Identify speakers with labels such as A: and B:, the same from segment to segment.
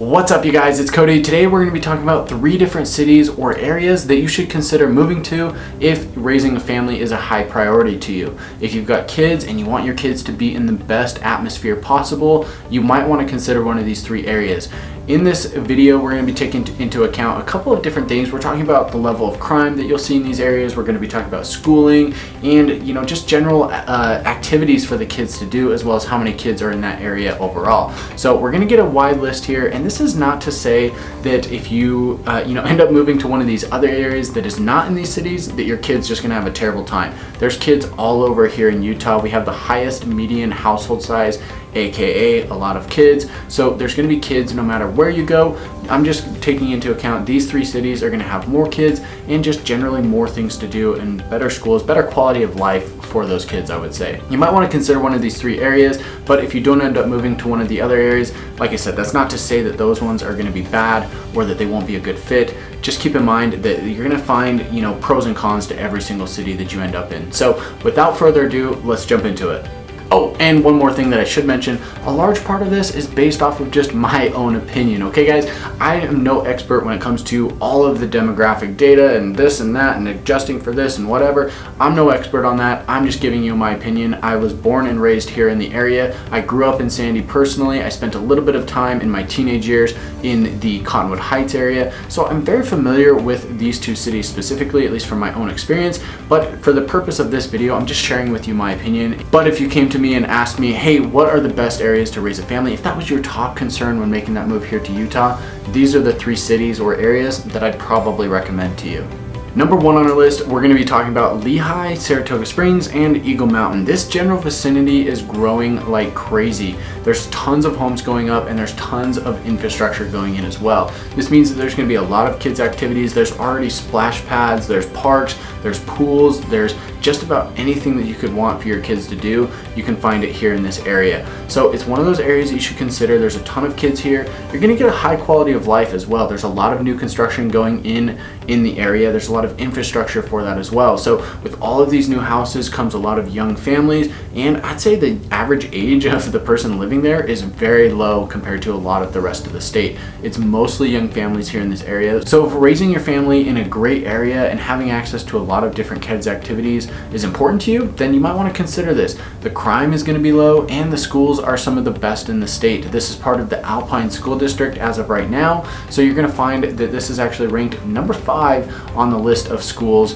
A: What's up, you guys? It's Cody. Today we're going to be talking about 3 different cities or areas that you should consider moving to if raising a family is a high priority to you. If you've got kids and you want your kids to be in the best atmosphere possible, you might want to consider one of these 3 areas. In this video, we're going to be taking into account a couple of different things. We're talking about the level of crime that you'll see in these areas. We're going to be talking about schooling and, just general activities for the kids to do, as well as how many kids are in that area overall. So we're going to get a wide list here, and this is not to say that if you end up moving to one of these other areas that is not in these cities, that your kid's just going to have a terrible time. There's kids all over here in Utah. We have the highest median household size, aka a lot of kids. So there's going to be kids no matter where you go. I'm just taking into account these 3 cities are going to have more kids and just generally more things to do and better schools, better quality of life for those kids, I would say. You might want to consider one of these 3 areas, but if you don't end up moving to one of the other areas, like I said, that's not to say that those ones are going to be bad or that they won't be a good fit. Just keep in mind that you're going to find, pros and cons to every single city that you end up in. So without further ado, let's jump into it. Oh, and one more thing that I should mention, a large part of this is based off of just my own opinion, okay guys? I am no expert when it comes to all of the demographic data and this and that and adjusting for this and whatever. I'm no expert on that. I'm just giving you my opinion. I was born and raised here in the area. I grew up in Sandy personally. I spent a little bit of time in my teenage years in the Cottonwood Heights area. So I'm very familiar with these 2 cities specifically, at least from my own experience. But for the purpose of this video, I'm just sharing with you my opinion. But if you came to me and asked me, hey, what are the best areas to raise a family? If that was your top concern when making that move here to Utah, these are the 3 cities or areas that I'd probably recommend to you. Number 1 on our list, we're going to be talking about Lehi, Saratoga Springs, and Eagle Mountain. This general vicinity is growing like crazy. There's tons of homes going up and there's tons of infrastructure going in as well. This means that there's going to be a lot of kids activities. There's already splash pads, there's parks, there's pools, there's just about anything that you could want for your kids to do. You can find it here in this area. So it's one of those areas that you should consider. There's a ton of kids here. You're going to get a high quality of life as well. There's a lot of new construction going in the area. There's a lot of infrastructure for that as well. So with all of these new houses comes a lot of young families, and I'd say the average age of the person living there is very low compared to a lot of the rest of the state. It's mostly young families here in this area. So if raising your family in a great area and having access to a lot of different kids activities is important to you, then you might want to consider this. The crime is going to be low and the schools are some of the best in the state. This is part of the Alpine School District as of right now. So you're going to find that this is actually ranked number 5 on the list of schools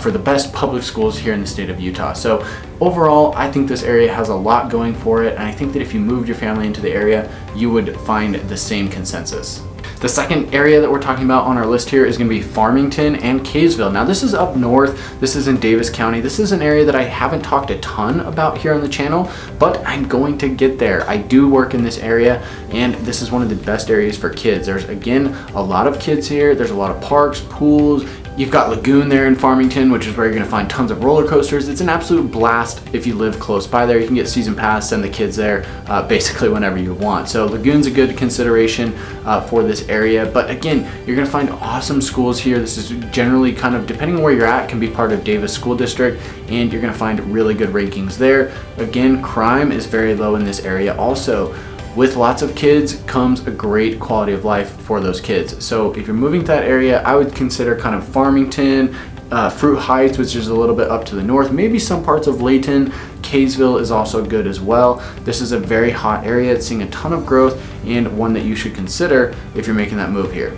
A: for the best public schools here in the state of Utah. So overall, I think this area has a lot going for it, and I think that if you moved your family into the area, you would find the same consensus. The second area that we're talking about on our list here is going to be Farmington and Kaysville. Now this is up north, this is in Davis County. This is an area that I haven't talked a ton about here on the channel, but I'm going to get there. I do work in this area and this is one of the best areas for kids. There's again a lot of kids here. There's a lot of parks, pools. You've got Lagoon there in Farmington, which is where you're going to find tons of roller coasters. It's an absolute blast if you live close by there. You can get season pass, send the kids there basically whenever you want. So Lagoon's a good consideration for this area. But again, you're going to find awesome schools here. This is generally kind of, depending on where you're at, can be part of Davis School District, and you're going to find really good rankings there. Again, crime is very low in this area also. With lots of kids comes a great quality of life for those kids. So if you're moving to that area, I would consider kind of Farmington, Fruit Heights, which is a little bit up to the north, maybe some parts of Layton. Kaysville is also good as well. This is a very hot area. It's seeing a ton of growth and one that you should consider if you're making that move here.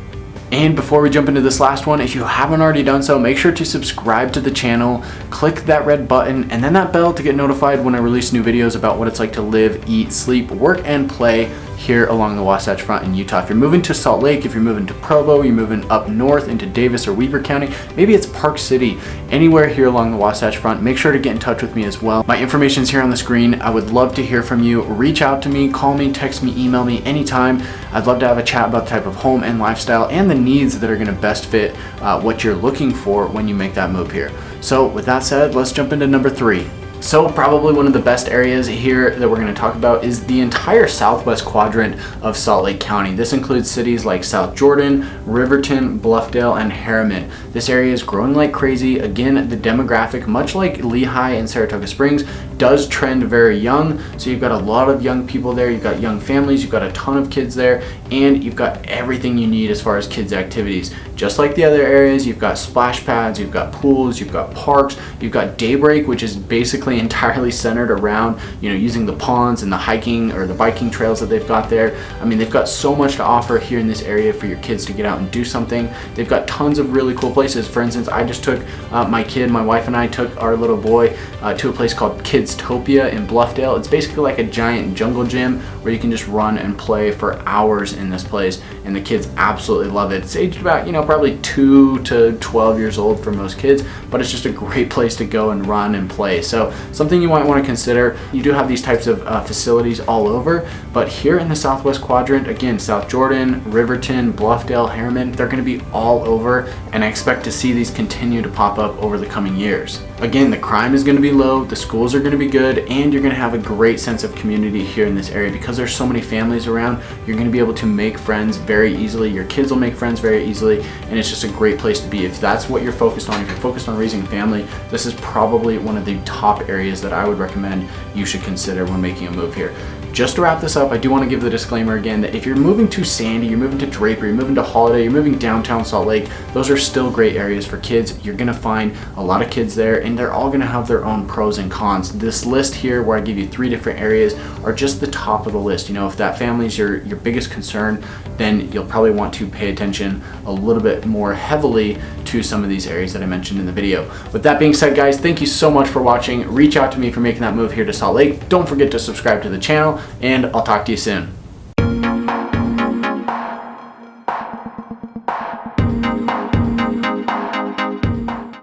A: And before we jump into this last one, if you haven't already done so, make sure to subscribe to the channel, click that red button, and then that bell to get notified when I release new videos about what it's like to live, eat, sleep, work, and play here along the Wasatch Front in Utah. If you're moving to Salt Lake, if you're moving to Provo, you're moving up north into Davis or Weber County, maybe it's Park City, anywhere here along the Wasatch Front, make sure to get in touch with me as well. My information is here on the screen. I would love to hear from you. Reach out to me, call me, text me, email me anytime. I'd love to have a chat about the type of home and lifestyle and the needs that are going to best fit what you're looking for when you make that move here. So with that said, let's jump into number 3. So probably one of the best areas here that we're going to talk about is the entire southwest quadrant of Salt Lake County. This includes cities like South Jordan, Riverton, Bluffdale, and Harriman. This area is growing like crazy. Again, the demographic, much like Lehi and Saratoga Springs, does trend very young, so you've got a lot of young people there, you've got young families, you've got a ton of kids there, and you've got everything you need as far as kids activities. Just like the other areas, you've got splash pads, you've got pools, you've got parks, you've got Daybreak, which is basically entirely centered around, you know, using the ponds and the hiking or the biking trails that they've got there. I mean, they've got so much to offer here in this area for your kids to get out and do something. They've got tons of really cool places. For instance, I just took my wife and I took our little boy to a place called Kidstopia in Bluffdale. It's basically like a giant jungle gym where you can just run and play for hours in this place, and the kids absolutely love it. It's aged about, you know, probably 2 to 12 years old for most kids, but it's just a great place to go and run and play. So something you might want to consider. You do have these types of facilities all over, but here in the Southwest Quadrant, again, South Jordan, Riverton, Bluffdale, Harriman, they're going to be all over, and I expect to see these continue to pop up over the coming years. Again, the crime is going to be low, the schools are going to be good, and you're going to have a great sense of community here in this area. Because there's so many families around, you're going to be able to make friends very easily. Your kids will make friends very easily, and it's just a great place to be. If that's what you're focused on, if you're focused on raising a family, this is probably one of the top areas that I would recommend you should consider when making a move here. Just to wrap this up, I do want to give the disclaimer again that if you're moving to Sandy, you're moving to Draper, you're moving to Holiday, you're moving downtown Salt Lake, those are still great areas for kids. You're going to find a lot of kids there, and they're all going to have their own pros and cons. This list here, where I give you 3 different areas, are just the top of the list. You know, if that family is your biggest concern, then you'll probably want to pay attention a little bit more heavily to some of these areas that I mentioned in the video. With that being said, guys, thank you so much for watching. Reach out to me for making that move here to Salt Lake. Don't forget to subscribe to the channel, and I'll talk to you soon.